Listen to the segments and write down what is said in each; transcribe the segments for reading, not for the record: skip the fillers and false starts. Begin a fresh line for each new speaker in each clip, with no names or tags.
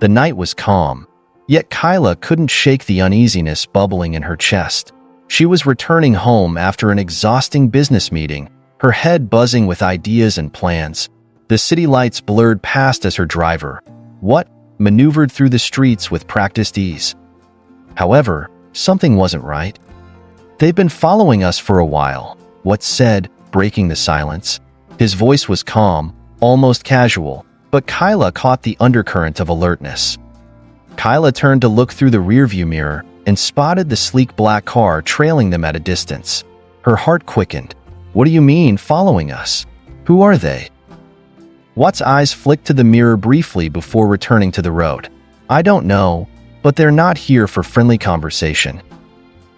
The night was calm, yet Kyla couldn't shake the uneasiness bubbling in her chest. She was returning home after an exhausting business meeting, her head buzzing with ideas and plans. The city lights blurred past as her driver, Watt, maneuvered through the streets with practiced ease. However, something wasn't right. "They've been following us for a while," Watt said, breaking the silence. His voice was calm, almost casual, but Kyla caught the undercurrent of alertness. Kyla turned to look through the rearview mirror and spotted the sleek black car trailing them at a distance. Her heart quickened. "What do you mean, following us? Who are they?" Watt's eyes flicked to the mirror briefly before returning to the road. "I don't know, but they're not here for friendly conversation."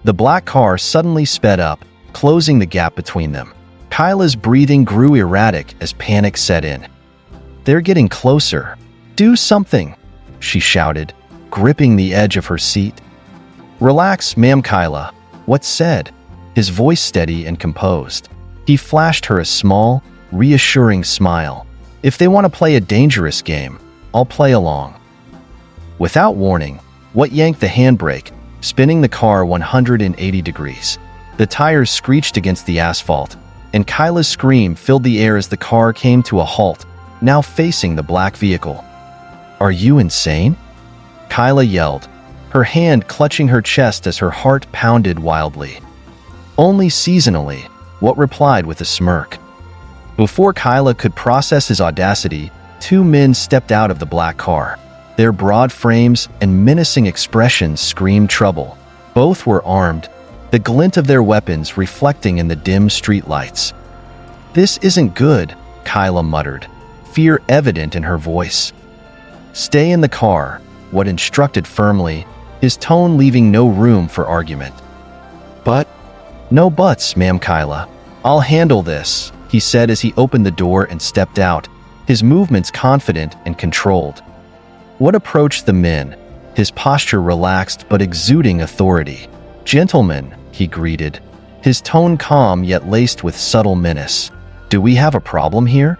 The black car suddenly sped up, closing the gap between them. Kyla's breathing grew erratic as panic set in. "They're getting closer. Do something," she shouted, gripping the edge of her seat. "Relax, ma'am Kyla," Watt said, his voice steady and composed. He flashed her a small, reassuring smile. "If they want to play a dangerous game, I'll play along." Without warning, Watt yanked the handbrake, spinning the car 180 degrees. The tires screeched against the asphalt, and Kyla's scream filled the air as the car came to a halt, now facing the black vehicle. "Are you insane?" Kyla yelled, her hand clutching her chest as her heart pounded wildly. "Only seasonally," Watt replied with a smirk. Before Kyla could process his audacity, two men stepped out of the black car. Their broad frames and menacing expressions screamed trouble. Both were armed, the glint of their weapons reflecting in the dim street lights. "This isn't good," Kyla muttered, fear evident in her voice. "Stay in the car," Watt instructed firmly, his tone leaving no room for argument. "But—" "No buts, ma'am Kyla. I'll handle this," he said as he opened the door and stepped out, his movements confident and controlled. Watt approached the men, his posture relaxed but exuding authority. "Gentlemen," he greeted, his tone calm yet laced with subtle menace. "Do we have a problem here?"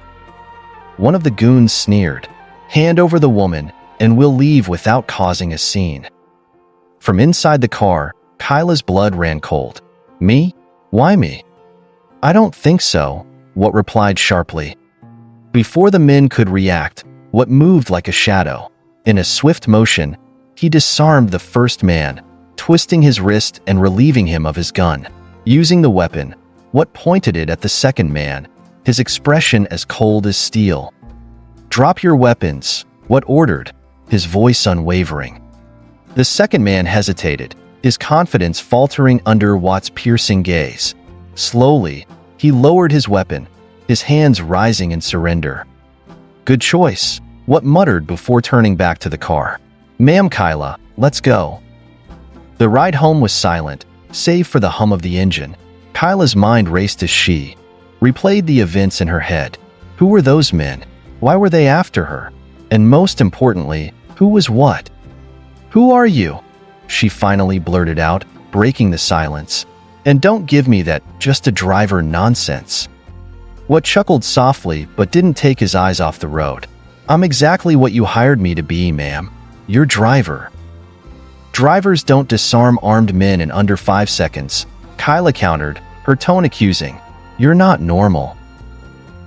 One of the goons sneered. "Hand over the woman, and we'll leave without causing a scene." From inside the car, Kyla's blood ran cold. "Me? Why me?" "I don't think so," Watt replied sharply. Before the men could react, Watt moved like a shadow. In a swift motion, he disarmed the first man, twisting his wrist and relieving him of his gun. Using the weapon, Watt pointed it at the second man, his expression as cold as steel. "Drop your weapons," Watt ordered, his voice unwavering. The second man hesitated, his confidence faltering under Watt's piercing gaze. Slowly, he lowered his weapon, his hands rising in surrender. "Good choice," Watt muttered before turning back to the car. "Ma'am Kyla, let's go." The ride home was silent, save for the hum of the engine. Kyla's mind raced as she replayed the events in her head. Who were those men? Why were they after her? And most importantly, who was Watt? "Who are you?" she finally blurted out, breaking the silence. "And don't give me that just a driver nonsense." Watt chuckled softly but didn't take his eyes off the road. "I'm exactly what you hired me to be, ma'am. Your driver." "Drivers don't disarm armed men in under 5 seconds," Kyla countered, her tone accusing. "You're not normal."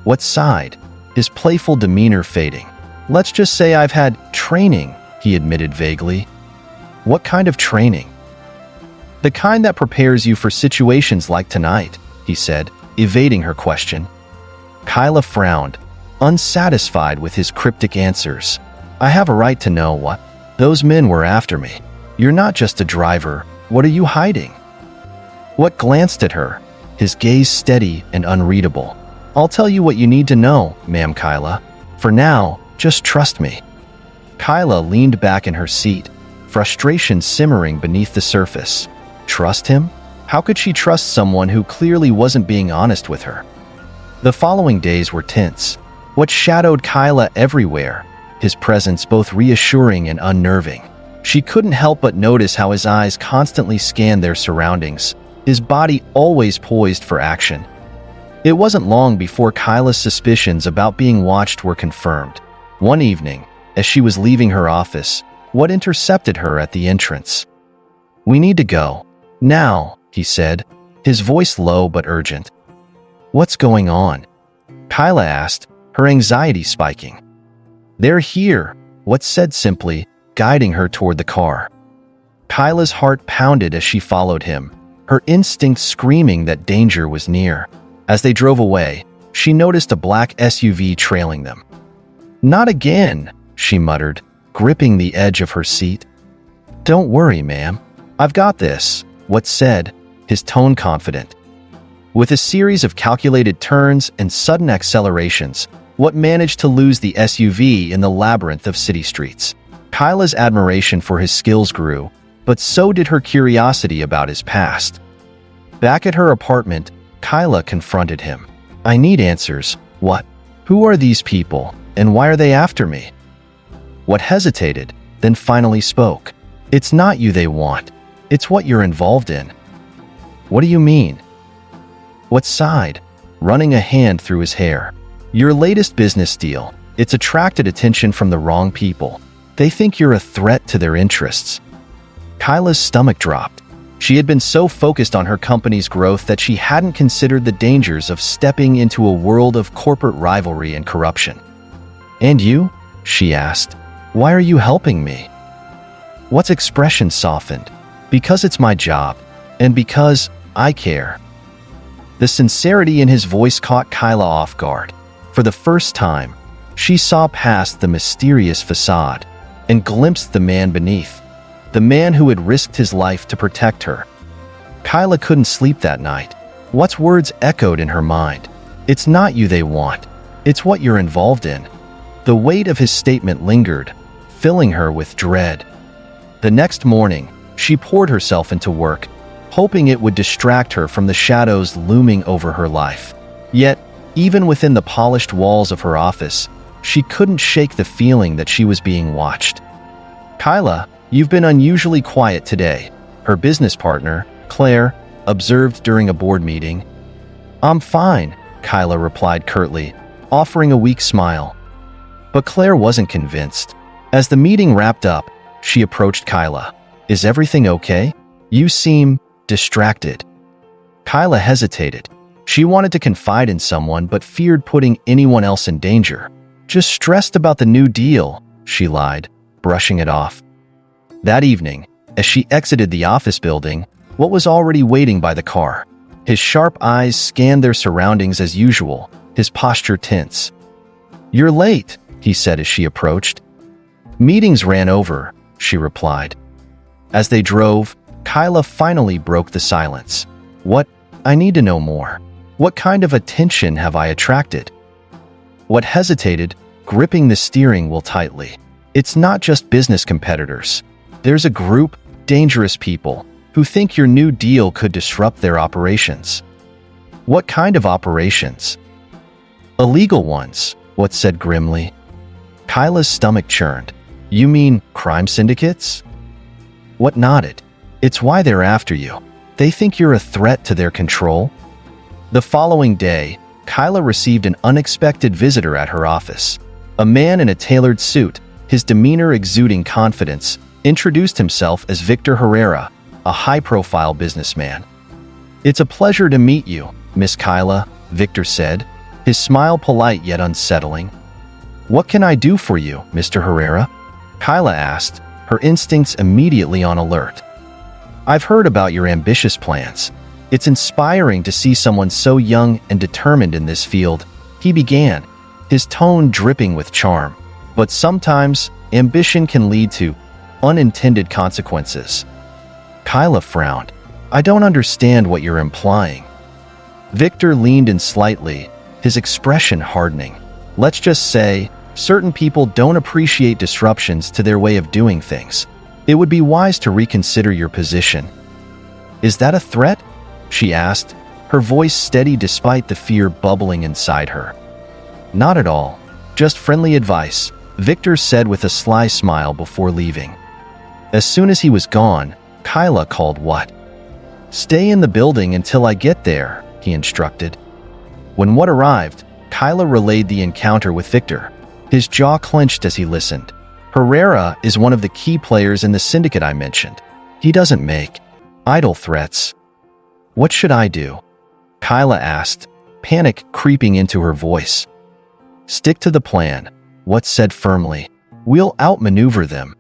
Watt sighed, his playful demeanor fading. "Let's just say I've had training," he admitted vaguely. "What kind of training?" "The kind that prepares you for situations like tonight," he said, evading her question. Kyla frowned, unsatisfied with his cryptic answers. "I have a right to know what those men were after me. You're not just a driver. What are you hiding?" Watt glanced at her, his gaze steady and unreadable. "I'll tell you what you need to know, ma'am Kyla. For now, just trust me." Kyla leaned back in her seat, frustration simmering beneath the surface. Trust him? How could she trust someone who clearly wasn't being honest with her? The following days were tense. Watt shadowed Kyla everywhere, his presence both reassuring and unnerving. She couldn't help but notice how his eyes constantly scanned their surroundings, his body always poised for action. It wasn't long before Kyla's suspicions about being watched were confirmed. One evening, As she was leaving her office, Watt intercepted her at the entrance. "We need to go. Now," he said, his voice low but urgent. "What's going on?" Kyla asked, her anxiety spiking. "They're here," Watt said simply, guiding her toward the car. Kyla's heart pounded as she followed him, her instincts screaming that danger was near. As they drove away, she noticed a black SUV trailing them. "Not again," she muttered, gripping the edge of her seat. "Don't worry, ma'am. I've got this," Watt said, his tone confident. With a series of calculated turns and sudden accelerations, Watt managed to lose the SUV in the labyrinth of city streets. Kyla's admiration for his skills grew, but so did her curiosity about his past. Back at her apartment, Kyla confronted him. "I need answers, Watt. Who are these people, and why are they after me?" Watt hesitated, then finally spoke. "It's not you they want. It's what you're involved in." "What do you mean?" Watt sighed, running a hand through his hair. "Your latest business deal. It's attracted attention from the wrong people. They think you're a threat to their interests." Kyla's stomach dropped. She had been so focused on her company's growth that she hadn't considered the dangers of stepping into a world of corporate rivalry and corruption. "And you?" she asked. "Why are you helping me?" Watt's expression softened. "Because it's my job, and because I care." The sincerity in his voice caught Kyla off guard. For the first time, she saw past the mysterious facade and glimpsed the man beneath, the man who had risked his life to protect her. Kyla couldn't sleep that night. Watt's words echoed in her mind. "It's not you they want. It's what you're involved in." The weight of his statement lingered, filling her with dread. The next morning, she poured herself into work, hoping it would distract her from the shadows looming over her life. Yet, even within the polished walls of her office, she couldn't shake the feeling that she was being watched. "Kyla, you've been unusually quiet today," her business partner, Claire, observed during a board meeting. "I'm fine," Kyla replied curtly, offering a weak smile. But Claire wasn't convinced. As the meeting wrapped up, she approached Kyla. "Is everything okay? You seem distracted." Kyla hesitated. She wanted to confide in someone but feared putting anyone else in danger. "Just stressed about the new deal," she lied, brushing it off. That evening, as she exited the office building, Watt was already waiting by the car. His sharp eyes scanned their surroundings as usual, his posture tense. "You're late," he said as she approached. "Meetings ran over," she replied. As they drove, Kyla finally broke the silence. "What? I need to know more. What kind of attention have I attracted?" Watt hesitated, gripping the steering wheel tightly. "It's not just business competitors. There's a group, dangerous people, who think your new deal could disrupt their operations." "What kind of operations?" "Illegal ones," Watt said grimly. Kyla's stomach churned. "You mean crime syndicates?" Watt nodded. "It's why they're after you. They think you're a threat to their control." The following day, Kyla received an unexpected visitor at her office. A man in a tailored suit, his demeanor exuding confidence, introduced himself as Victor Herrera, a high-profile businessman. "It's a pleasure to meet you, Miss Kyla," Victor said, his smile polite yet unsettling. "What can I do for you, Mr. Herrera?" Kyla asked, her instincts immediately on alert. "I've heard about your ambitious plans. It's inspiring to see someone so young and determined in this field," he began, his tone dripping with charm. "But sometimes, ambition can lead to unintended consequences." Kyla frowned. "I don't understand what you're implying." Victor leaned in slightly, his expression hardening. "Let's just say, certain people don't appreciate disruptions to their way of doing things. It would be wise to reconsider your position." "Is that a threat?" she asked, her voice steady despite the fear bubbling inside her. "Not at all. Just friendly advice," Victor said with a sly smile before leaving. As soon as he was gone, Kyla called Watt. "Stay in the building until I get there," he instructed. When Watt arrived, Kyla relayed the encounter with Victor. His jaw clenched as he listened. Herrera is one of the key players in the syndicate I mentioned. He doesn't make idle threats. What should I do? Kyla asked, panic creeping into her voice. Stick to the plan, Watt said firmly. We'll outmaneuver them.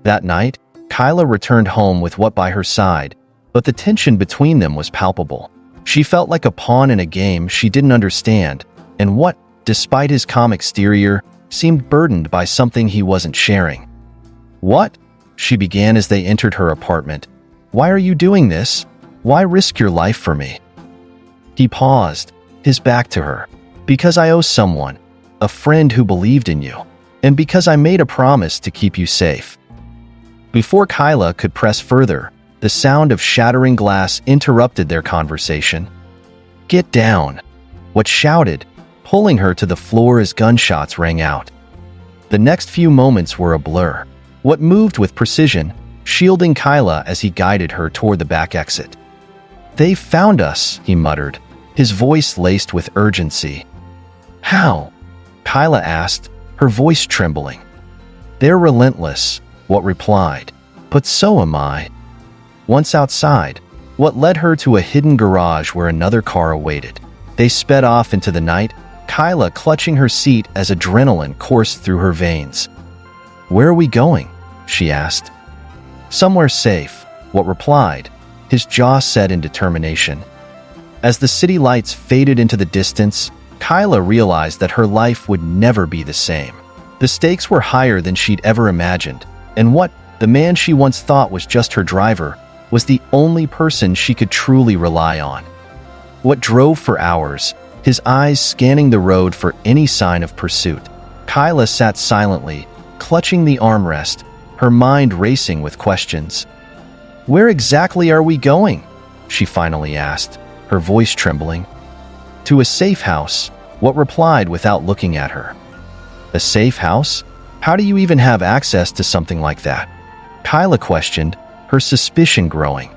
That night, Kyla returned home with Watt by her side, but the tension between them was palpable. She felt like a pawn in a game she didn't understand, and Watt, despite his calm exterior, seemed burdened by something he wasn't sharing. What? She began as they entered her apartment. Why are you doing this? Why risk your life for me? He paused, his back to her. Because I owe someone, a friend who believed in you, and because I made a promise to keep you safe. Before Kyla could press further, the sound of shattering glass interrupted their conversation. Get down, Watt shouted, pulling her to the floor as gunshots rang out. The next few moments were a blur. Watt moved with precision, shielding Kyla as he guided her toward the back exit. They found us, he muttered, his voice laced with urgency. How? Kyla asked, her voice trembling. They're relentless, Watt replied, but so am I. Once outside, Watt led her to a hidden garage where another car awaited. They sped off into the night, Kyla clutching her seat as adrenaline coursed through her veins. Where are we going? She asked. Somewhere safe, Watt replied, his jaw set in determination. As the city lights faded into the distance, Kyla realized that her life would never be the same. The stakes were higher than she'd ever imagined, and Watt, the man she once thought was just her driver, was the only person she could truly rely on. Watt drove for hours, his eyes scanning the road for any sign of pursuit. Kyla sat silently, clutching the armrest, her mind racing with questions. Where exactly are we going? She finally asked, her voice trembling. To a safe house, Watt replied without looking at her. A safe house? How do you even have access to something like that? Kyla questioned, her suspicion growing.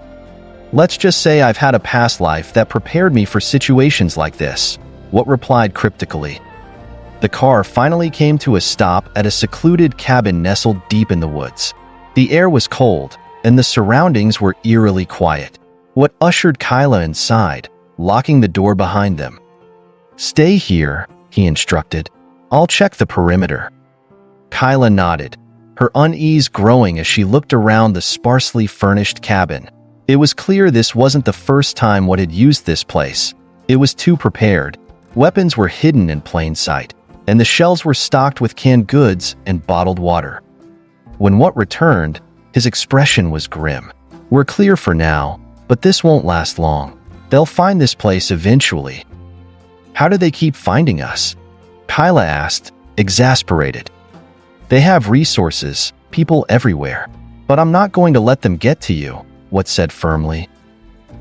Let's just say I've had a past life that prepared me for situations like this, Watt replied cryptically. The car finally came to a stop at a secluded cabin nestled deep in the woods. The air was cold, and the surroundings were eerily quiet. Watt ushered Kyla inside, locking the door behind them. Stay here, he instructed. I'll check the perimeter. Kyla nodded, her unease growing as she looked around the sparsely furnished cabin. It was clear this wasn't the first time Watt had used this place. It was too prepared. Weapons were hidden in plain sight, and the shelves were stocked with canned goods and bottled water. When Watt returned, his expression was grim. We're clear for now, but this won't last long. They'll find this place eventually. How do they keep finding us? Kyla asked, exasperated. They have resources, people everywhere, but I'm not going to let them get to you, Watt said firmly.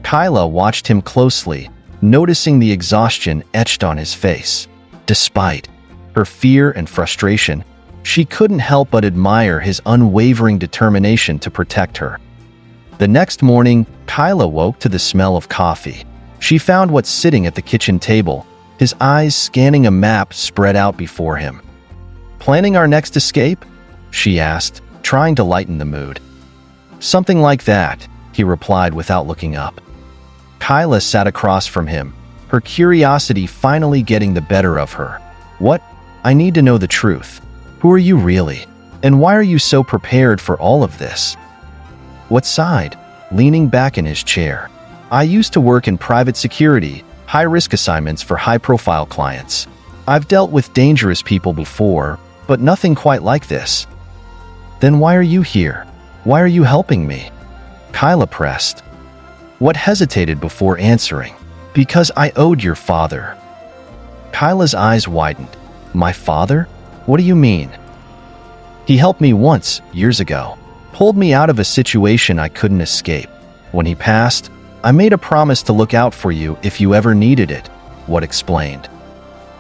Kyla watched him closely, noticing the exhaustion etched on his face. Despite her fear and frustration, she couldn't help but admire his unwavering determination to protect her. The next morning, Kyla woke to the smell of coffee. She found Watt sitting at the kitchen table, his eyes scanning a map spread out before him. Planning our next escape? She asked, trying to lighten the mood. Something like that, he replied without looking up. Kyla sat across from him, her curiosity finally getting the better of her. What? I need to know the truth. Who are you really? And why are you so prepared for all of this? Watt sighed, leaning back in his chair. I used to work in private security, high-risk assignments for high-profile clients. I've dealt with dangerous people before, but nothing quite like this. Then why are you here? Why are you helping me? Kyla pressed. Watt hesitated before answering. Because I owed your father. Kyla's eyes widened. My father? What do you mean? He helped me once, years ago. Pulled me out of a situation I couldn't escape. When he passed, I made a promise to look out for you if you ever needed it, Watt explained.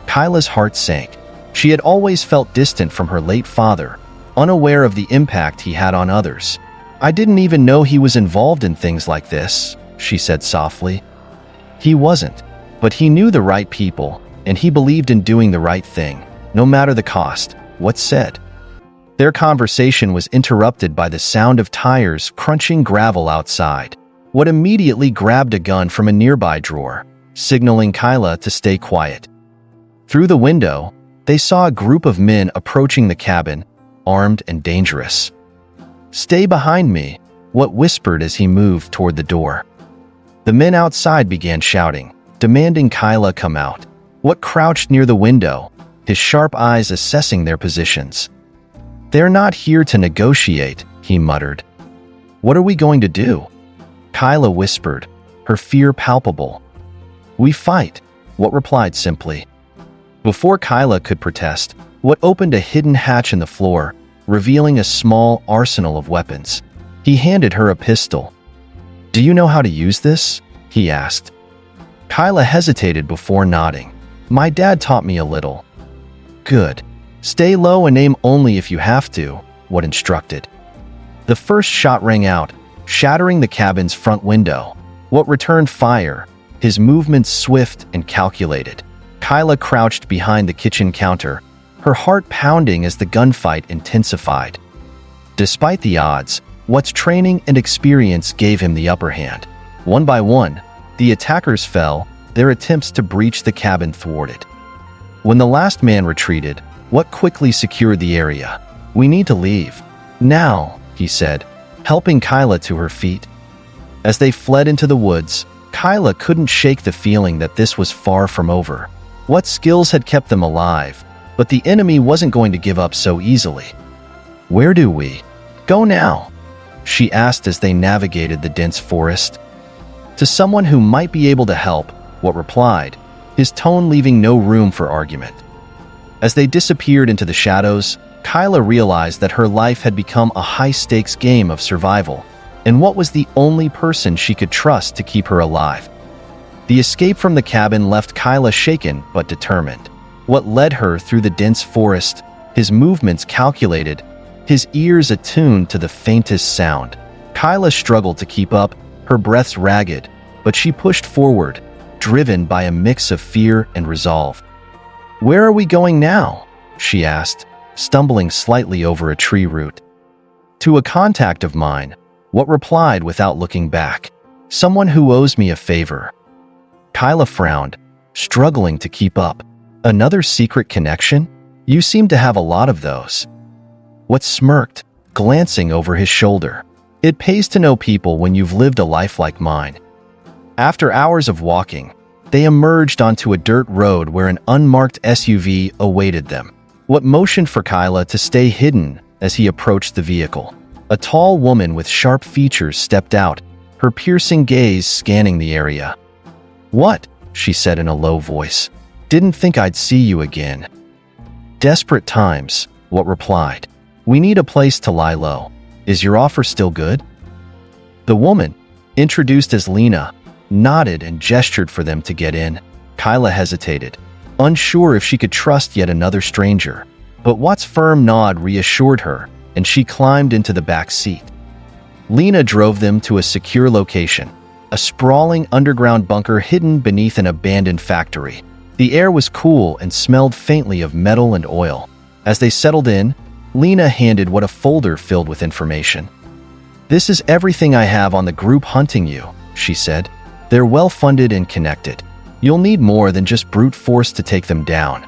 Kyla's heart sank. She had always felt distant from her late father, unaware of the impact he had on others. I didn't even know he was involved in things like this, she said softly. He wasn't, but he knew the right people, and he believed in doing the right thing, no matter the cost, Watt said. Their conversation was interrupted by the sound of tires crunching gravel outside. Watt immediately grabbed a gun from a nearby drawer, signaling Kyla to stay quiet. Through the window, they saw a group of men approaching the cabin, armed and dangerous. "Stay behind me," Watt whispered as he moved toward the door. The men outside began shouting, demanding Kyla come out. Watt crouched near the window, his sharp eyes assessing their positions. "They're not here to negotiate," he muttered. "What are we going to do?" Kyla whispered, her fear palpable. "We fight," Watt replied simply. Before Kyla could protest, Watt opened a hidden hatch in the floor, revealing a small arsenal of weapons. He handed her a pistol. "Do you know how to use this?" he asked. Kyla hesitated before nodding. "My dad taught me a little." "Good. Stay low and aim only if you have to," Watt instructed. The first shot rang out, shattering the cabin's front window. Watt returned fire, his movements swift and calculated. Kyla crouched behind the kitchen counter, her heart pounding as the gunfight intensified. Despite the odds, Watt's training and experience gave him the upper hand. One by one, the attackers fell, their attempts to breach the cabin thwarted. When the last man retreated, Watt quickly secured the area. "We need to leave. Now," he said, helping Kyla to her feet. As they fled into the woods, Kyla couldn't shake the feeling that this was far from over. Watt's skills had kept them alive, but the enemy wasn't going to give up so easily. "Where do we go now?" she asked as they navigated the dense forest. To someone who might be able to help, Watt replied, his tone leaving no room for argument. As they disappeared into the shadows, Kyla realized that her life had become a high-stakes game of survival, and Watt was the only person she could trust to keep her alive. The escape from the cabin left Kyla shaken but determined. Watt led her through the dense forest, his movements calculated, his ears attuned to the faintest sound. Kyla struggled to keep up, her breaths ragged, but she pushed forward, driven by a mix of fear and resolve. "Where are we going now?" she asked, stumbling slightly over a tree root. "To a contact of mine," Watt replied without looking back. "Someone who owes me a favor." Kyla frowned, struggling to keep up. "Another secret connection? You seem to have a lot of those." Watt smirked, glancing over his shoulder. "It pays to know people when you've lived a life like mine." After hours of walking, they emerged onto a dirt road where an unmarked SUV awaited them. Watt motioned for Kyla to stay hidden as he approached the vehicle. A tall woman with sharp features stepped out, her piercing gaze scanning the area. "What?" she said in a low voice. "Didn't think I'd see you again." "Desperate times," Watt replied. "We need a place to lie low. Is your offer still good?" The woman, introduced as Lena, nodded and gestured for them to get in. Kyla hesitated, unsure if she could trust yet another stranger. But Watt's firm nod reassured her, and she climbed into the back seat. Lena drove them to a secure location, a sprawling underground bunker hidden beneath an abandoned factory. The air was cool and smelled faintly of metal and oil. As they settled in, Lena handed Watt a folder filled with information. "This is everything I have on the group hunting you," she said. "They're well-funded and connected. You'll need more than just brute force to take them down."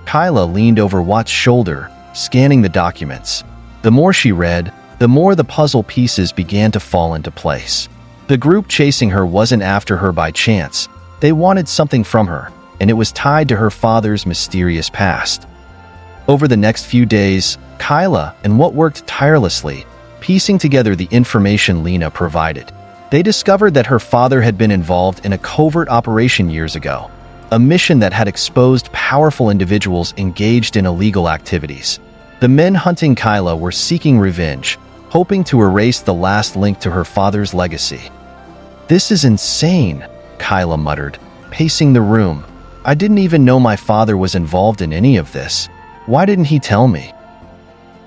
Kyla leaned over Watt's shoulder, scanning the documents. The more she read, the more the puzzle pieces began to fall into place. The group chasing her wasn't after her by chance. They wanted something from her, and it was tied to her father's mysterious past. Over the next few days, Kyla and Watt worked tirelessly, piecing together the information Lena provided. They discovered that her father had been involved in a covert operation years ago, a mission that had exposed powerful individuals engaged in illegal activities. The men hunting Kyla were seeking revenge, hoping to erase the last link to her father's legacy. "This is insane," Kyla muttered, pacing the room. "I didn't even know my father was involved in any of this. Why didn't he tell me?"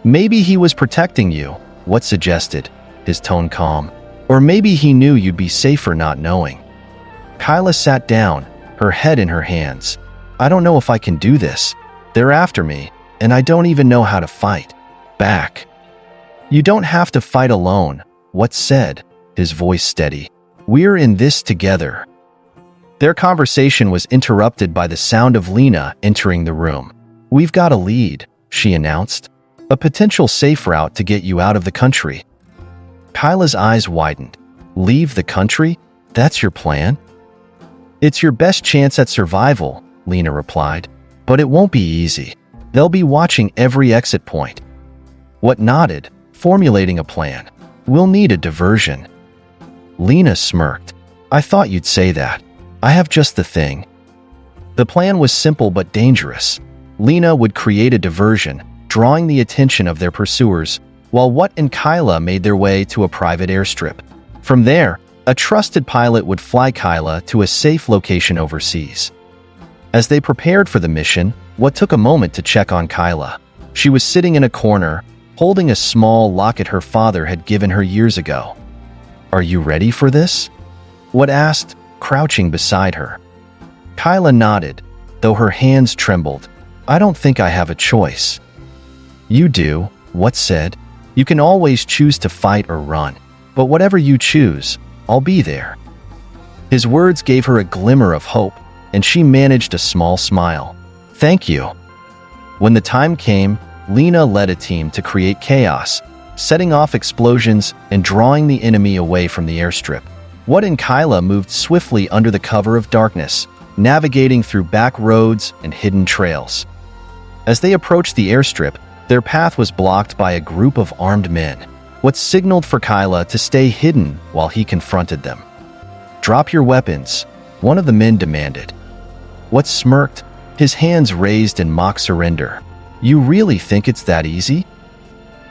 "Maybe he was protecting you," Watt suggested, his tone calm. "Or maybe he knew you'd be safer not knowing." Kyla sat down, her head in her hands. "I don't know if I can do this. They're after me, and I don't even know how to fight." back. You don't have to fight alone, Watt said, his voice steady. We're in this together. Their conversation was interrupted by the sound of Lena entering the room. We've got a lead, she announced. A potential safe route to get you out of the country. Kyla's eyes widened. Leave the country? That's your plan? It's your best chance at survival, Lena replied. But it won't be easy. They'll be watching every exit point. Watt nodded, formulating a plan. We'll need a diversion. Lena smirked. I thought you'd say that. I have just the thing. The plan was simple but dangerous. Lena would create a diversion, drawing the attention of their pursuers, while Watt and Kyla made their way to a private airstrip. From there, a trusted pilot would fly Kyla to a safe location overseas. As they prepared for the mission, Watt took a moment to check on Kyla. She was sitting in a corner, holding a small locket her father had given her years ago. Are you ready for this? Watt asked, crouching beside her. Kyla nodded, though her hands trembled. I don't think I have a choice. You do, Watt said. You can always choose to fight or run, but whatever you choose, I'll be there. His words gave her a glimmer of hope, and she managed a small smile. Thank you. When the time came, Lena led a team to create chaos, setting off explosions and drawing the enemy away from the airstrip. Watt and Kyla moved swiftly under the cover of darkness, navigating through back roads and hidden trails. As they approached the airstrip, their path was blocked by a group of armed men. Watt signaled for Kyla to stay hidden while he confronted them. Drop your weapons, one of the men demanded. Watt smirked, his hands raised in mock surrender. You really think it's that easy?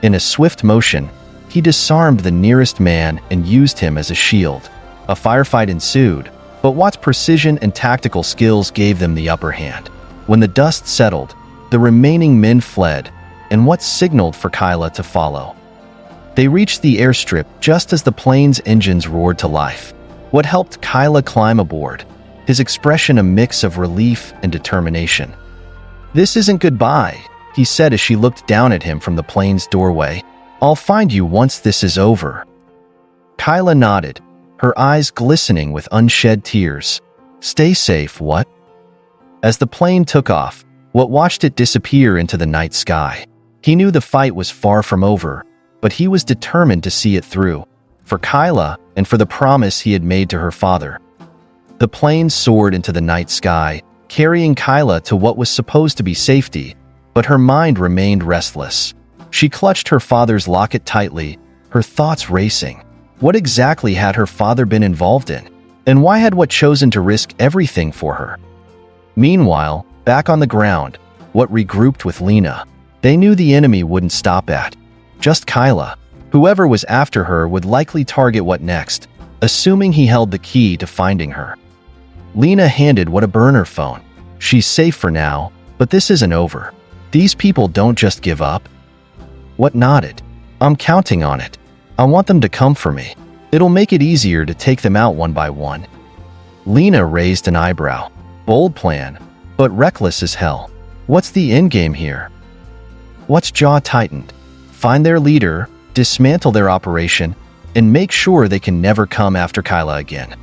In a swift motion, he disarmed the nearest man and used him as a shield. A firefight ensued, but Watt's precision and tactical skills gave them the upper hand. When the dust settled, the remaining men fled, and Watt signaled for Kyla to follow. They reached the airstrip just as the plane's engines roared to life. Watt helped Kyla climb aboard, his expression a mix of relief and determination. This isn't goodbye, he said as she looked down at him from the plane's doorway. I'll find you once this is over. Kyla nodded, her eyes glistening with unshed tears. Stay safe, Watt. As the plane took off, Watt watched it disappear into the night sky. He knew the fight was far from over, but he was determined to see it through, for Kyla and for the promise he had made to her father. The plane soared into the night sky, carrying Kyla to what was supposed to be safety, but her mind remained restless. She clutched her father's locket tightly, her thoughts racing. What exactly had her father been involved in? And why had Watt chosen to risk everything for her? Meanwhile, back on the ground, Watt regrouped with Lena. They knew the enemy wouldn't stop at just Kyla. Whoever was after her would likely target Watt next, assuming he held the key to finding her. Lena handed Watt a burner phone. She's safe for now, but this isn't over. These people don't just give up. Watt nodded. I'm counting on it. I want them to come for me. It'll make it easier to take them out one by one. Lena raised an eyebrow. Bold plan, but reckless as hell. What's the endgame here? Watt's jaw tightened. Find their leader, dismantle their operation, and make sure they can never come after Kyla again.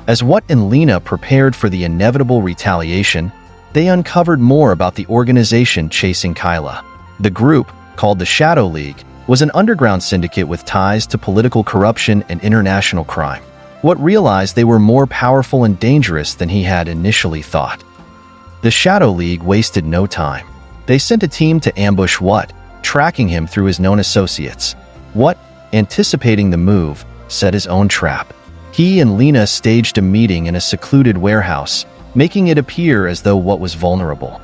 As Watt and Lena prepared for the inevitable retaliation, they uncovered more about the organization chasing Kyla. The group, called the Shadow League, was an underground syndicate with ties to political corruption and international crime. Watt realized they were more powerful and dangerous than he had initially thought. The Shadow League wasted no time. They sent a team to ambush Watt, tracking him through his known associates. Watt, anticipating the move, set his own trap. He and Lena staged a meeting in a secluded warehouse, making it appear as though Watt was vulnerable.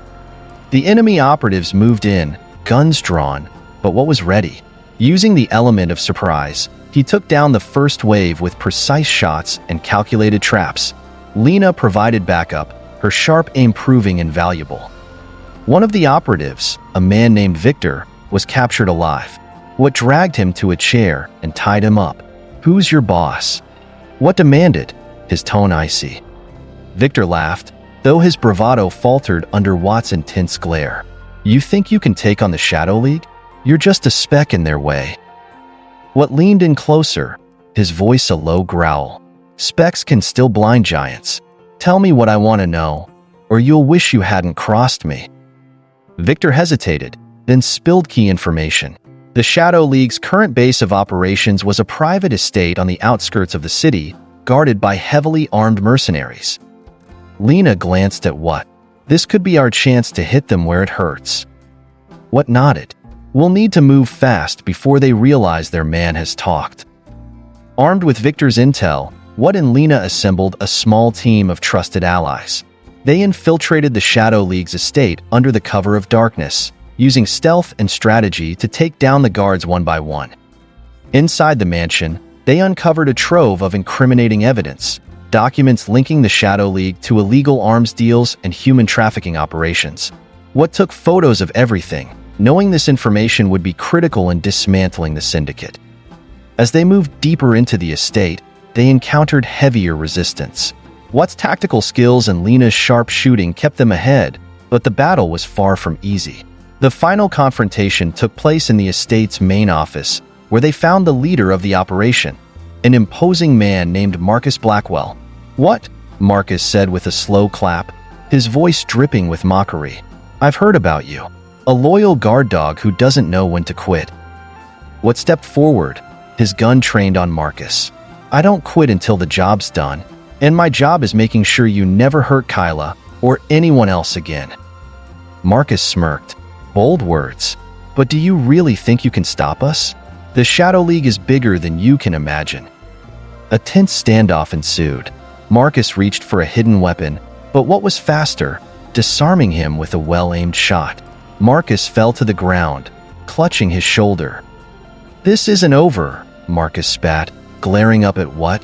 The enemy operatives moved in, guns drawn, but Watt was ready. Using the element of surprise, he took down the first wave with precise shots and calculated traps. Lena provided backup, her sharp aim proving invaluable. One of the operatives, a man named Victor, was captured alive. Watt dragged him to a chair and tied him up. Who's your boss? Watt demanded, his tone icy. Victor laughed, though his bravado faltered under Watt's intense glare. You think you can take on the Shadow League? You're just a speck in their way. Watt leaned in closer, his voice a low growl. Specks can still blind giants. Tell me what I want to know, or you'll wish you hadn't crossed me. Victor hesitated, then spilled key information. The Shadow League's current base of operations was a private estate on the outskirts of the city, guarded by heavily armed mercenaries. Lena glanced at Watt. This could be our chance to hit them where it hurts. Watt nodded. We'll need to move fast before they realize their man has talked. Armed with Victor's intel, Watt and Lena assembled a small team of trusted allies. They infiltrated the Shadow League's estate under the cover of darkness, using stealth and strategy to take down the guards one by one. Inside the mansion, they uncovered a trove of incriminating evidence, documents linking the Shadow League to illegal arms deals and human trafficking operations. Watt took photos of everything, knowing this information would be critical in dismantling the syndicate. As they moved deeper into the estate, they encountered heavier resistance. Watt's tactical skills and Lena's sharp shooting kept them ahead, but the battle was far from easy. The final confrontation took place in the estate's main office, where they found the leader of the operation, an imposing man named Marcus Blackwell. "What?" Marcus said with a slow clap, his voice dripping with mockery. "I've heard about you. A loyal guard dog who doesn't know when to quit." Watt stepped forward, his gun trained on Marcus. "I don't quit until the job's done, and my job is making sure you never hurt Kyla or anyone else again." Marcus smirked. "Bold words. But do you really think you can stop us? The Shadow League is bigger than you can imagine." A tense standoff ensued. Marcus reached for a hidden weapon, but Watt was faster, disarming him with a well-aimed shot. Marcus fell to the ground, clutching his shoulder. "This isn't over," Marcus spat, glaring up at Watt.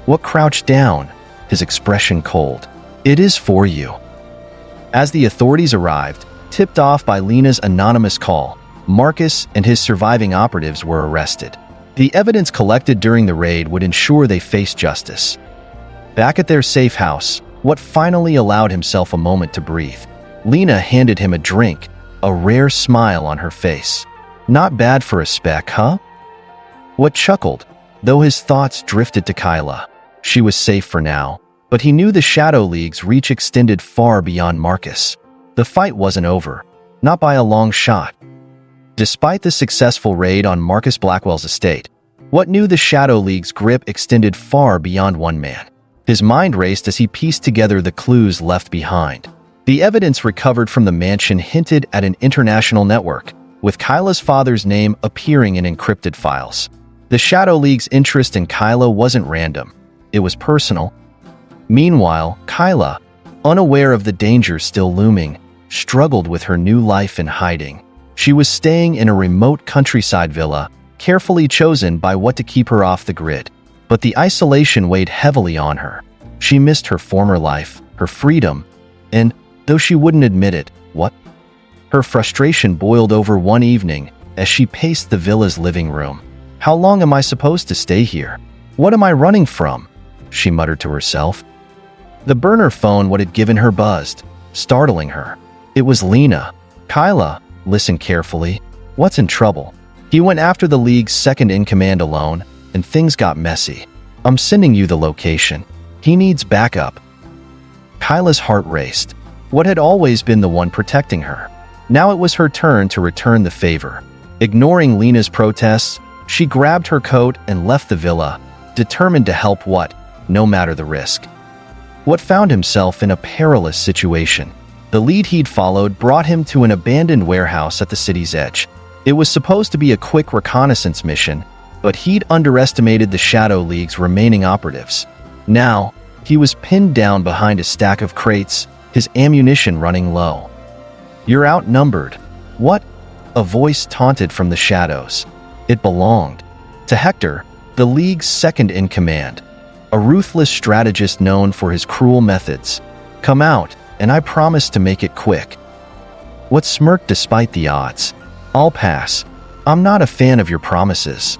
Watt crouched down, his expression cold. "It is for you." As the authorities arrived, tipped off by Lena's anonymous call, Marcus and his surviving operatives were arrested. The evidence collected during the raid would ensure they faced justice. Back at their safe house, Watt finally allowed himself a moment to breathe. Lena handed him a drink, a rare smile on her face. "Not bad for a speck, huh?" Watt chuckled, though his thoughts drifted to Kyla. She was safe for now, but he knew the Shadow League's reach extended far beyond Marcus. The fight wasn't over, not by a long shot. Despite the successful raid on Marcus Blackwell's estate, Watt knew the Shadow League's grip extended far beyond one man. His mind raced as he pieced together the clues left behind. The evidence recovered from the mansion hinted at an international network, with Kyla's father's name appearing in encrypted files. The Shadow League's interest in Kyla wasn't random. It was personal. Meanwhile, Kyla, unaware of the danger still looming, struggled with her new life in hiding. She was staying in a remote countryside villa, carefully chosen by Watt to keep her off the grid. But the isolation weighed heavily on her. She missed her former life, her freedom, and, though she wouldn't admit it, her frustration boiled over one evening as she paced the villa's living room. "How long am I supposed to stay here? What am I running from?" she muttered to herself. The burner phone Watt had given her buzzed, startling her. It was Lena. "Kyla, listen carefully. Watt's in trouble. He went after the League's second-in-command alone, and things got messy. I'm sending you the location. He needs backup." Kyla's heart raced. Watt had always been the one protecting her. Now it was her turn to return the favor. Ignoring Lena's protests, she grabbed her coat and left the villa, determined to help Watt, no matter the risk. Watt found himself in a perilous situation. The lead he'd followed brought him to an abandoned warehouse at the city's edge. It was supposed to be a quick reconnaissance mission, but he'd underestimated the Shadow League's remaining operatives. Now, he was pinned down behind a stack of crates, his ammunition running low. "You're outnumbered." "What?" A voice taunted from the shadows. It belonged to Hector, the League's second-in-command, a ruthless strategist known for his cruel methods. "Come out, and I promise to make it quick." Watt smirked despite the odds. "I'll pass. I'm not a fan of your promises."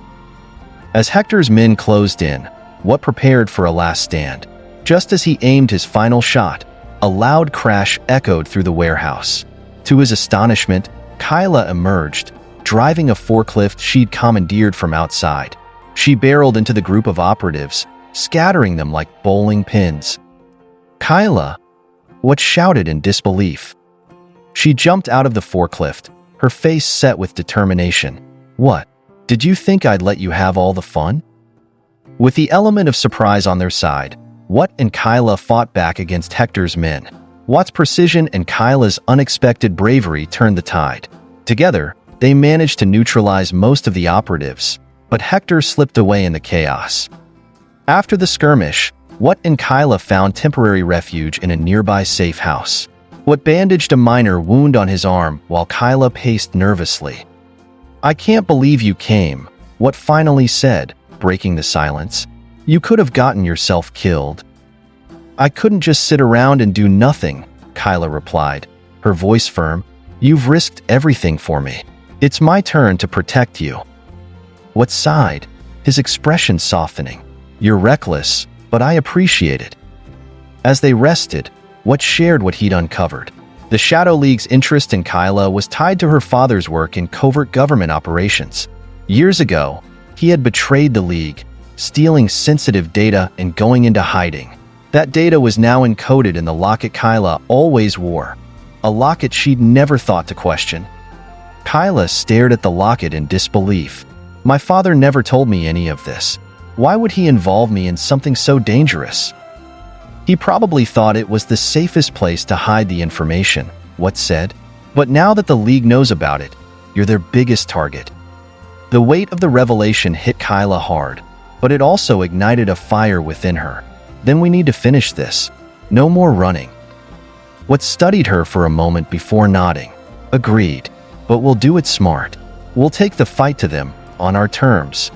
As Hector's men closed in, Watt prepared for a last stand. Just as he aimed his final shot, a loud crash echoed through the warehouse. To his astonishment, Kyla emerged, driving a forklift she'd commandeered from outside. She barreled into the group of operatives, scattering them like bowling pins. "Kyla!" Watt shouted in disbelief. She jumped out of the forklift, her face set with determination. "What? Did you think I'd let you have all the fun?" With the element of surprise on their side, Watt and Kyla fought back against Hector's men. Watt's precision and Kyla's unexpected bravery turned the tide. Together, they managed to neutralize most of the operatives, but Hector slipped away in the chaos. After the skirmish, Watt and Kyla found temporary refuge in a nearby safe house. Watt bandaged a minor wound on his arm while Kyla paced nervously. "I can't believe you came," Watt finally said, breaking the silence. "You could have gotten yourself killed." "I couldn't just sit around and do nothing," Kyla replied, her voice firm. "You've risked everything for me. It's my turn to protect you." Watt sighed, his expression softening. "You're reckless, but I appreciate it." As they rested, Watt shared what he'd uncovered. The Shadow League's interest in Kyla was tied to her father's work in covert government operations. Years ago, he had betrayed the League, stealing sensitive data and going into hiding. That data was now encoded in the locket Kyla always wore, a locket she'd never thought to question. Kyla stared at the locket in disbelief. "My father never told me any of this. Why would he involve me in something so dangerous?" "He probably thought it was the safest place to hide the information," Watt said. "But now that the League knows about it, you're their biggest target." The weight of the revelation hit Kyla hard, but it also ignited a fire within her. "Then we need to finish this. No more running." Watt studied her for a moment before nodding. "Agreed, but we'll do it smart. We'll take the fight to them, on our terms."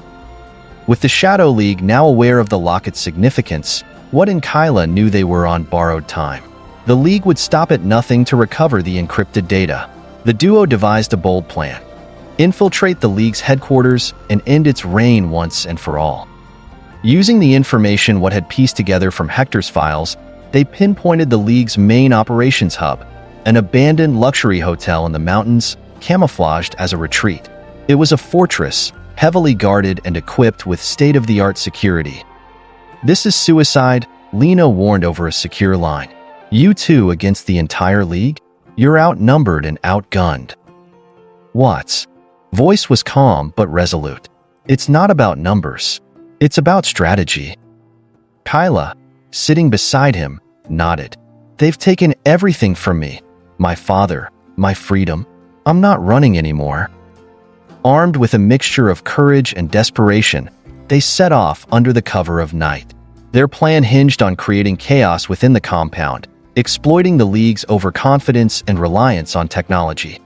With the Shadow League now aware of the locket's significance, Watt and Kyla knew they were on borrowed time. The League would stop at nothing to recover the encrypted data. The duo devised a bold plan: infiltrate the League's headquarters and end its reign once and for all. Using the information Watt had pieced together from Hector's files, they pinpointed the League's main operations hub, an abandoned luxury hotel in the mountains, camouflaged as a retreat. It was a fortress, heavily guarded and equipped with state-of-the-art security. "This is suicide," Lena warned over a secure line. "You two against the entire League? You're outnumbered and outgunned." Watt's voice was calm but resolute. "It's not about numbers. It's about strategy." Kyla, sitting beside him, nodded. "They've taken everything from me. My father, my freedom. I'm not running anymore." Armed with a mixture of courage and desperation, they set off under the cover of night. Their plan hinged on creating chaos within the compound, exploiting the League's overconfidence and reliance on technology.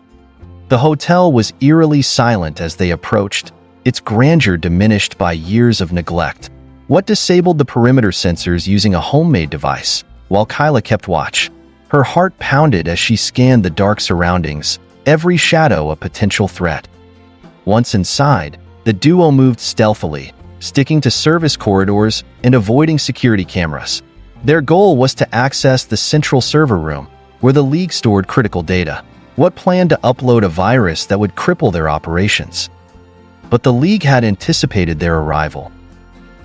The hotel was eerily silent as they approached, its grandeur diminished by years of neglect. Watt disabled the perimeter sensors using a homemade device, while Kyla kept watch. Her heart pounded as she scanned the dark surroundings, every shadow a potential threat. Once inside, the duo moved stealthily, sticking to service corridors and avoiding security cameras. Their goal was to access the central server room, where the League stored critical data. Watt planned to upload a virus that would cripple their operations. But the League had anticipated their arrival.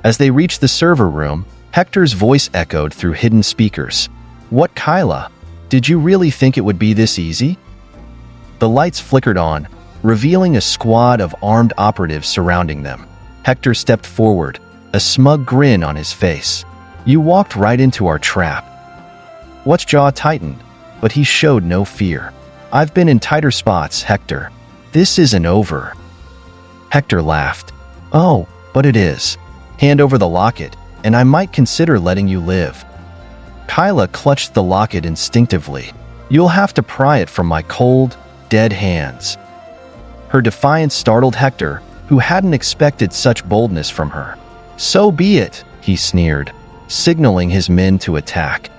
As they reached the server room, Hector's voice echoed through hidden speakers. "What, Kyla? Did you really think it would be this easy?" The lights flickered on, revealing a squad of armed operatives surrounding them. Hector stepped forward, a smug grin on his face. "You walked right into our trap." Watt's jaw tightened, but he showed no fear. "I've been in tighter spots, Hector. This isn't over." Hector laughed. "Oh, but it is. Hand over the locket, and I might consider letting you live." Kyla clutched the locket instinctively. "You'll have to pry it from my cold, dead hands." Her defiance startled Hector, who hadn't expected such boldness from her. "So be it," he sneered, signaling his men to attack.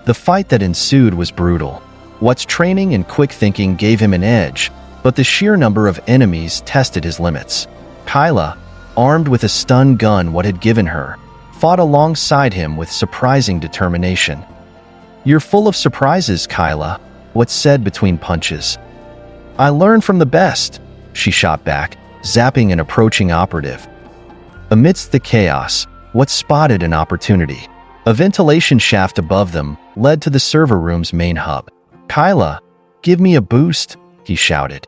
The fight that ensued was brutal. Watt's training and quick thinking gave him an edge, but the sheer number of enemies tested his limits. Kyla, armed with a stun gun Watt had given her, fought alongside him with surprising determination. "You're full of surprises, Kyla," Watt said between punches. "I learn from the best," she shot back, zapping an approaching operative. Amidst the chaos, Watt spotted an opportunity. A ventilation shaft above them led to the server room's main hub. "Kyla, give me a boost," he shouted.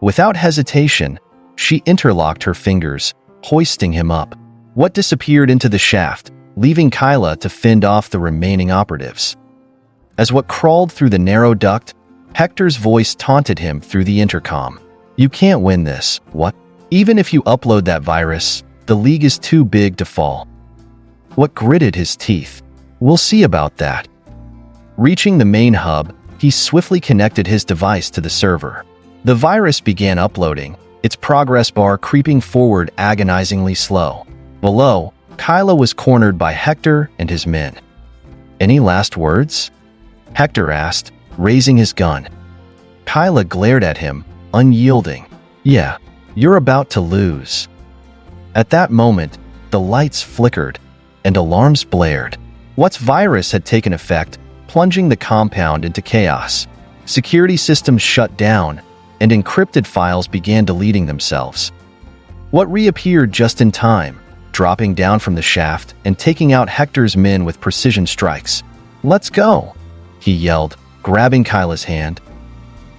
Without hesitation, she interlocked her fingers, hoisting him up. Watt disappeared into the shaft, leaving Kyla to fend off the remaining operatives. As Watt crawled through the narrow duct, Hector's voice taunted him through the intercom. "You can't win this, Watt. Even if you upload that virus, the League is too big to fall." Watt gritted his teeth. "We'll see about that." Reaching the main hub, he swiftly connected his device to the server. The virus began uploading, its progress bar creeping forward agonizingly slow. Below, Kyla was cornered by Hector and his men. "Any last words?" Hector asked, raising his gun. Kyla glared at him, unyielding. "Yeah, you're about to lose." At that moment, the lights flickered, and alarms blared. Watt's virus had taken effect, plunging the compound into chaos. Security systems shut down, and encrypted files began deleting themselves. Watt reappeared just in time, dropping down from the shaft and taking out Hector's men with precision strikes. "Let's go," he yelled, grabbing Kyla's hand.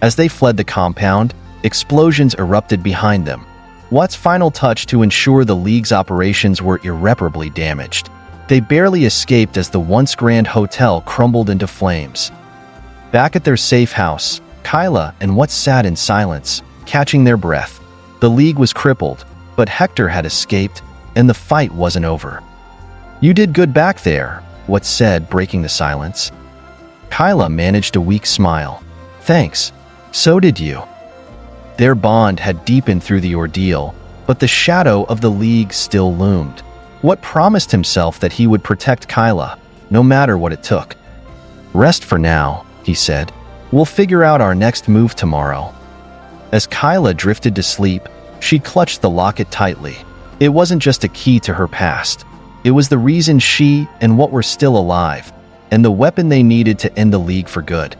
As they fled the compound, explosions erupted behind them. Watt's final touch to ensure the League's operations were irreparably damaged. They barely escaped as the once grand hotel crumbled into flames. Back at their safe house, Kyla and Watt sat in silence, catching their breath. The League was crippled, but Hector had escaped, and the fight wasn't over. "You did good back there," Watt said, breaking the silence. Kyla managed a weak smile. "Thanks. So did you." Their bond had deepened through the ordeal, but the shadow of the League still loomed. Watt promised himself that he would protect Kyla, no matter what it took. "Rest for now," he said. "We'll figure out our next move tomorrow." As Kyla drifted to sleep, she clutched the locket tightly. It wasn't just a key to her past. It was the reason she and Watt were still alive, and the weapon they needed to end the League for good.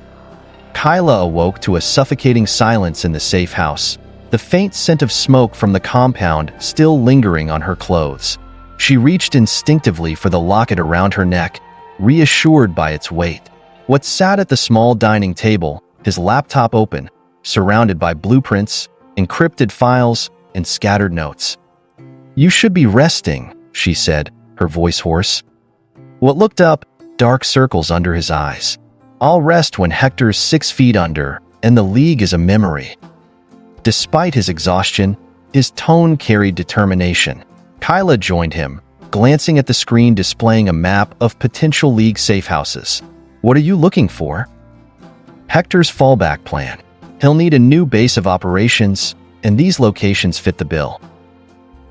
Kyla awoke to a suffocating silence in the safe house, the faint scent of smoke from the compound still lingering on her clothes. She reached instinctively for the locket around her neck, reassured by its weight. Watt sat at the small dining table, his laptop open, surrounded by blueprints, encrypted files, and scattered notes. "You should be resting," she said, her voice hoarse. Watt looked up, dark circles under his eyes. "I'll rest when Hector's 6 feet under, and the League is a memory." Despite his exhaustion, his tone carried determination. Kyla joined him, glancing at the screen displaying a map of potential League safe houses. "What are you looking for?" "Hector's fallback plan. He'll need a new base of operations, and these locations fit the bill."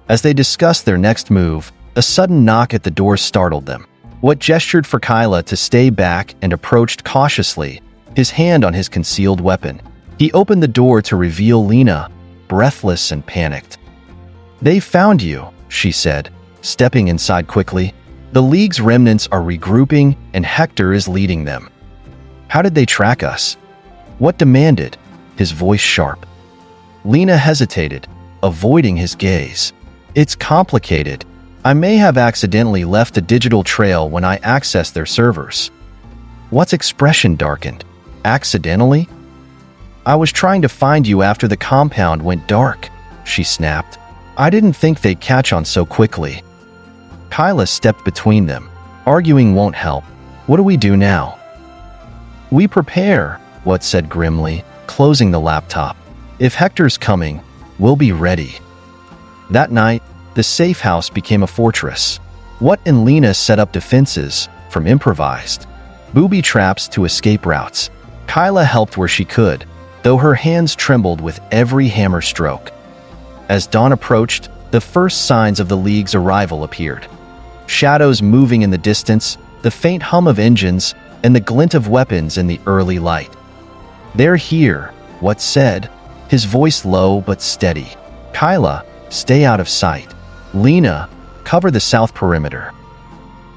As they discussed their next move, a sudden knock at the door startled them. Watt gestured for Kyla to stay back and approached cautiously, his hand on his concealed weapon. He opened the door to reveal Lena, breathless and panicked. "They found you," she said, stepping inside quickly. "The League's remnants are regrouping, and Hector is leading them." "How did they track us?" Watt demanded, his voice sharp. Lena hesitated, avoiding his gaze. "It's complicated. I may have accidentally left a digital trail when I accessed their servers." Watt's expression darkened. "Accidentally?" "I was trying to find you after the compound went dark," she snapped. "I didn't think they'd catch on so quickly." Kyla stepped between them. "Arguing won't help. What do we do now?" "We prepare," Watt said grimly, closing the laptop. "If Hector's coming, we'll be ready." That night, the safe house became a fortress. Watt and Lena set up defenses, from improvised booby traps to escape routes. Kyla helped where she could, though her hands trembled with every hammer stroke. As dawn approached, the first signs of the League's arrival appeared. Shadows moving in the distance, the faint hum of engines, and the glint of weapons in the early light. "They're here," Watt said, his voice low but steady. "Kyla, stay out of sight. Lena, cover the south perimeter."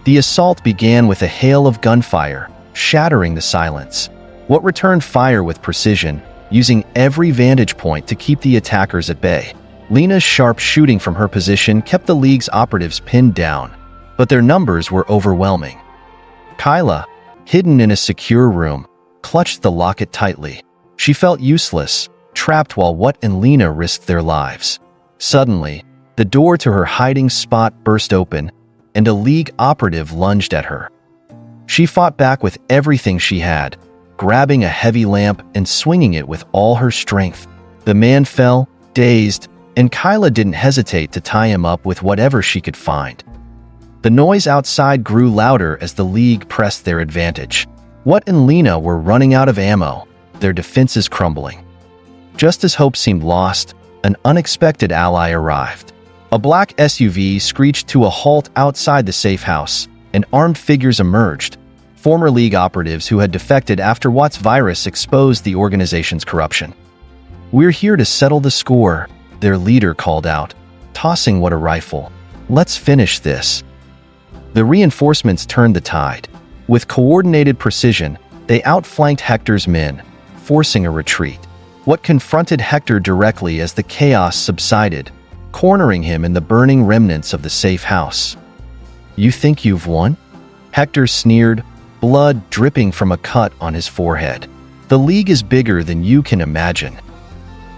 The assault began with a hail of gunfire, shattering the silence. Watt returned fire with precision, using every vantage point to keep the attackers at bay. Lena's sharp shooting from her position kept the League's operatives pinned down, but their numbers were overwhelming. Kyla, hidden in a secure room, clutched the locket tightly. She felt useless, trapped while Watt and Lena risked their lives. Suddenly, the door to her hiding spot burst open, and a League operative lunged at her. She fought back with everything she had, grabbing a heavy lamp and swinging it with all her strength. The man fell, dazed, and Kyla didn't hesitate to tie him up with whatever she could find. The noise outside grew louder as the League pressed their advantage. Watt and Lena were running out of ammo, their defenses crumbling. Just as hope seemed lost, an unexpected ally arrived. A black SUV screeched to a halt outside the safe house, and armed figures emerged. Former League operatives who had defected after Watt's virus exposed the organization's corruption. "We're here to settle the score," their leader called out, tossing Watt a rifle. "Let's finish this." The reinforcements turned the tide. With coordinated precision, they outflanked Hector's men, forcing a retreat. Watt confronted Hector directly as the chaos subsided, cornering him in the burning remnants of the safe house. "You think you've won?" Hector sneered, blood dripping from a cut on his forehead. "The League is bigger than you can imagine."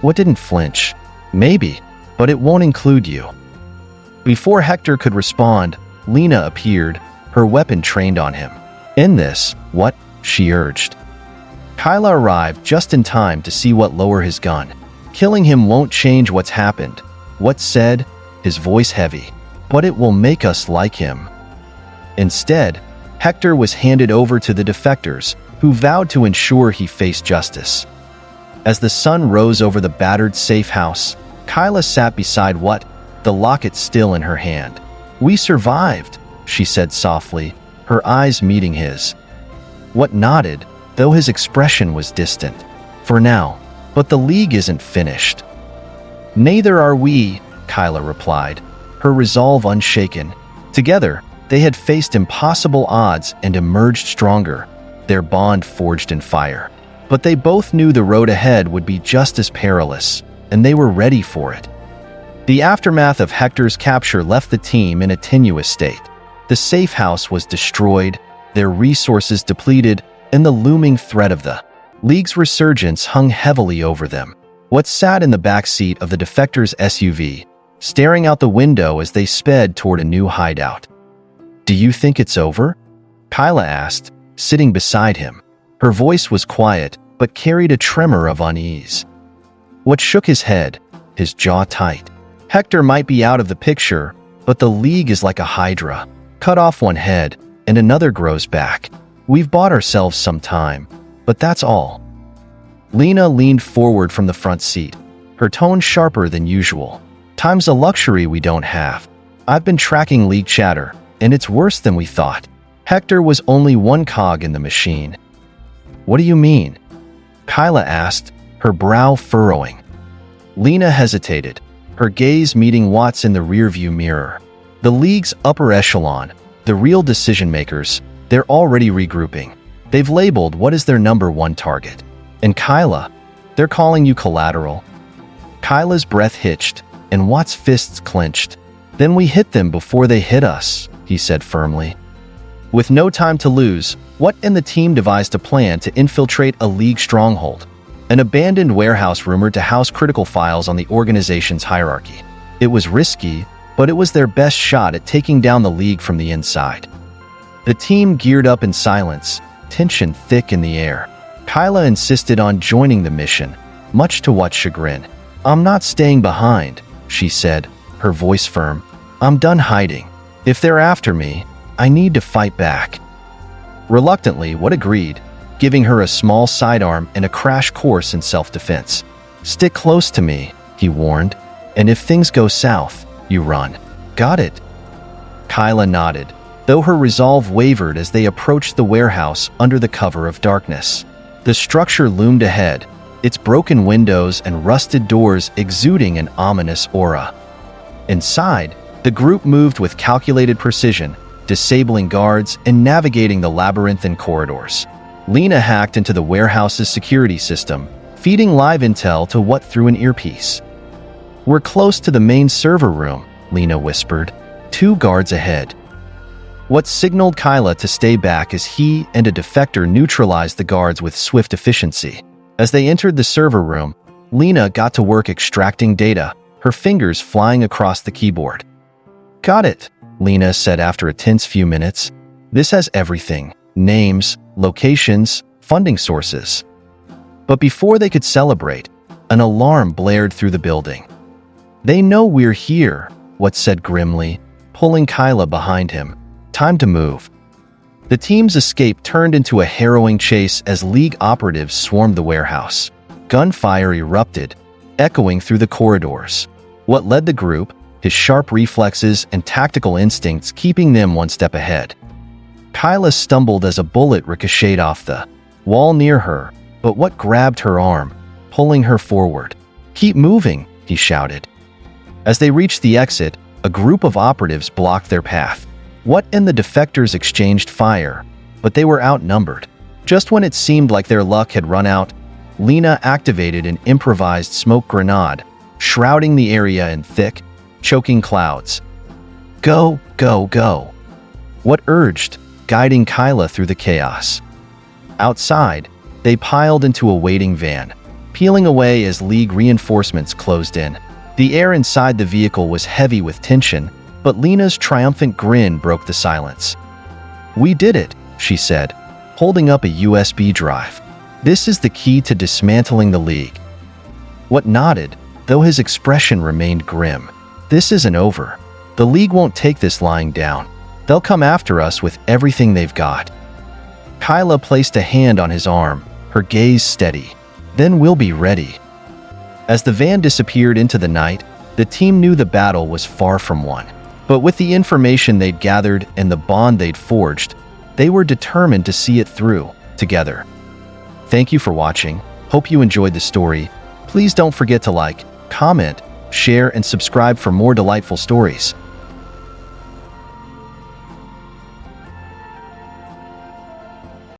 Watt didn't flinch. "Maybe, but it won't include you." Before Hector could respond, Lena appeared, her weapon trained on him. "End this, Watt," she urged. Kyla arrived just in time to see Watt lower his gun. "Killing him won't change what's happened," Watt said, his voice heavy, "but it will make us like him." Instead, Hector was handed over to the defectors, who vowed to ensure he faced justice. As the sun rose over the battered safe house, Kyla sat beside Watt, the locket still in her hand. "We survived," she said softly, her eyes meeting his. Watt nodded, though his expression was distant. "For now, but the League isn't finished." "Neither are we," Kyla replied, her resolve unshaken. Together, they had faced impossible odds and emerged stronger, their bond forged in fire. But they both knew the road ahead would be just as perilous, and they were ready for it. The aftermath of Hector's capture left the team in a tenuous state. The safe house was destroyed, their resources depleted, and the looming threat of the League's resurgence hung heavily over them. Watt sat in the back seat of the defectors' SUV, staring out the window as they sped toward a new hideout. "Do you think it's over?" Kyla asked, sitting beside him. Her voice was quiet, but carried a tremor of unease. Watt shook his head, his jaw tight. "Hector might be out of the picture, but the League is like a hydra. Cut off one head, and another grows back. We've bought ourselves some time, but that's all." Lena leaned forward from the front seat, her tone sharper than usual. "Time's a luxury we don't have. I've been tracking League chatter, and it's worse than we thought. Hector was only one cog in the machine." "What do you mean?" Kyla asked, her brow furrowing. Lena hesitated, her gaze meeting Watt's in the rearview mirror. The League's upper echelon, the real decision-makers, they're already regrouping. They've labeled what is their number one target. And Kyla, they're calling you collateral. Kyla's breath hitched, and Watt's fists clenched. "Then we hit them before they hit us," he said firmly. With no time to lose, Watt and the team devised a plan to infiltrate a League stronghold, an abandoned warehouse rumored to house critical files on the organization's hierarchy. It was risky, but it was their best shot at taking down the League from the inside. The team geared up in silence, tension thick in the air. Kyla insisted on joining the mission, much to Watt's chagrin. "I'm not staying behind," she said, her voice firm. "I'm done hiding. If they're after me, I need to fight back." Reluctantly, Watt agreed, giving her a small sidearm and a crash course in self-defense. "Stick close to me," he warned, "and if things go south, you run. Got it?" Kyla nodded, though her resolve wavered as they approached the warehouse under the cover of darkness. The structure loomed ahead, its broken windows and rusted doors exuding an ominous aura. Inside, the group moved with calculated precision, disabling guards and navigating the labyrinthine corridors. Lena hacked into the warehouse's security system, feeding live intel to Watt through an earpiece. "We're close to the main server room," Lena whispered. "2 guards ahead." Watt signaled Kyla to stay back as he and a defector neutralized the guards with swift efficiency. As they entered the server room, Lena got to work extracting data, her fingers flying across the keyboard. "Got it," Lena said after a tense few minutes. "This has everything: names, locations, funding sources." But before they could celebrate, an alarm blared through the building. "They know we're here," Watt said grimly, pulling Kyla behind him. "Time to move." The team's escape turned into a harrowing chase as League operatives swarmed the warehouse. Gunfire erupted, echoing through the corridors. Watt led the group, his sharp reflexes and tactical instincts keeping them one step ahead. Kyla stumbled as a bullet ricocheted off the wall near her, but Watt grabbed her arm, pulling her forward. "Keep moving," he shouted. As they reached the exit, a group of operatives blocked their path. Watt and the defectors exchanged fire, but they were outnumbered. Just when it seemed like their luck had run out, Lena activated an improvised smoke grenade, shrouding the area in thick, choking clouds. "Go, go, go," Watt urged, guiding Kyla through the chaos. Outside, they piled into a waiting van, peeling away as League reinforcements closed in. The air inside the vehicle was heavy with tension, but Lena's triumphant grin broke the silence. "We did it," she said, holding up a USB drive. "This is the key to dismantling the League." Watt nodded, though his expression remained grim. "This isn't over. The League won't take this lying down. They'll come after us with everything they've got." Kyla placed a hand on his arm, her gaze steady. "Then we'll be ready." As the van disappeared into the night, the team knew the battle was far from won. But with the information they'd gathered and the bond they'd forged, they were determined to see it through, together. Thank you for watching. Hope you enjoyed the story. Please don't forget to like, comment, share, and subscribe for more delightful stories.